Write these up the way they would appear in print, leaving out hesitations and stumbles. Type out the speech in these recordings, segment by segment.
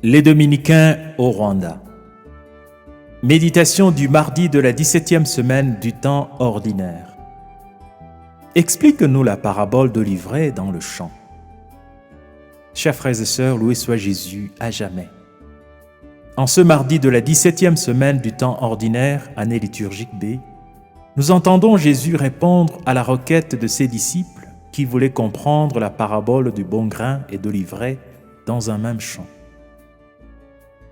Les Dominicains au Rwanda. Méditation du mardi de la 17e semaine du temps ordinaire. Explique-nous la parabole de l'ivraie dans le champ. Chers frères et sœurs, loué soit Jésus à jamais. En ce mardi de la 17e semaine du temps ordinaire, année liturgique B, nous entendons Jésus répondre à la requête de ses disciples qui voulaient comprendre la parabole du bon grain et de l'ivraie dans un même champ.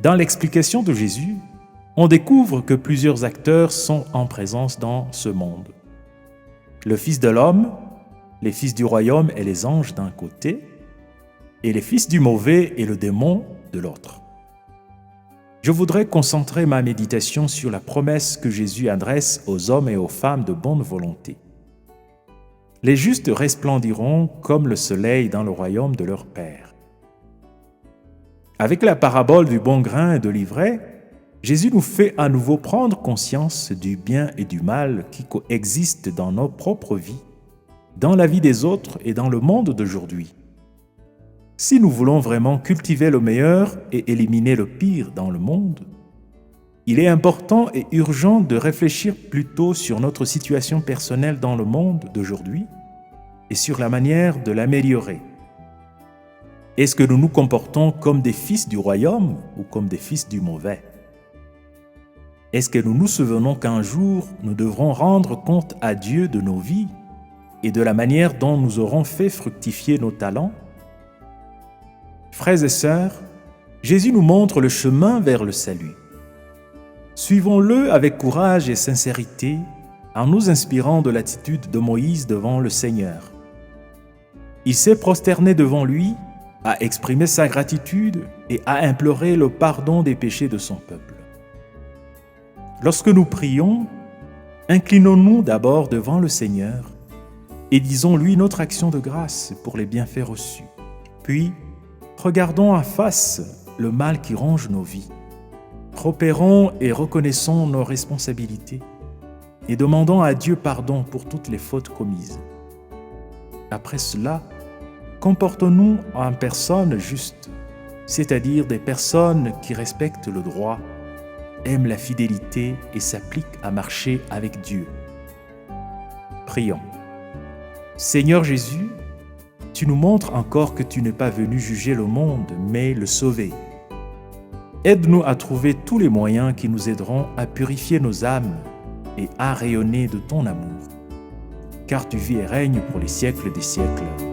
Dans l'explication de Jésus, on découvre que plusieurs acteurs sont en présence dans ce monde. Le Fils de l'homme, les fils du royaume et les anges d'un côté, et les fils du mauvais et le démon de l'autre. Je voudrais concentrer ma méditation sur la promesse que Jésus adresse aux hommes et aux femmes de bonne volonté. Les justes resplendiront comme le soleil dans le royaume de leur Père. Avec la parabole du bon grain et de l'ivraie, Jésus nous fait à nouveau prendre conscience du bien et du mal qui coexistent dans nos propres vies, dans la vie des autres et dans le monde d'aujourd'hui. Si nous voulons vraiment cultiver le meilleur et éliminer le pire dans le monde, il est important et urgent de réfléchir plutôt sur notre situation personnelle dans le monde d'aujourd'hui et sur la manière de l'améliorer. Est-ce que nous nous comportons comme des fils du royaume ou comme des fils du mauvais? Est-ce que nous nous souvenons qu'un jour, nous devrons rendre compte à Dieu de nos vies et de la manière dont nous aurons fait fructifier nos talents? Frères et sœurs, Jésus nous montre le chemin vers le salut. Suivons-le avec courage et sincérité en nous inspirant de l'attitude de Moïse devant le Seigneur. Il s'est prosterné devant lui, a exprimé sa gratitude et a imploré le pardon des péchés de son peuple. Lorsque nous prions, inclinons-nous d'abord devant le Seigneur et disons-lui notre action de grâce pour les bienfaits reçus. Puis, regardons en face le mal qui ronge nos vies. Repérons et reconnaissons nos responsabilités et demandons à Dieu pardon pour toutes les fautes commises. Après cela, comportons-nous en personnes justes, c'est-à-dire des personnes qui respectent le droit, aiment la fidélité et s'appliquent à marcher avec Dieu. Prions. Seigneur Jésus, tu nous montres encore que tu n'es pas venu juger le monde, mais le sauver. Aide-nous à trouver tous les moyens qui nous aideront à purifier nos âmes et à rayonner de ton amour, car tu vis et règnes pour les siècles des siècles.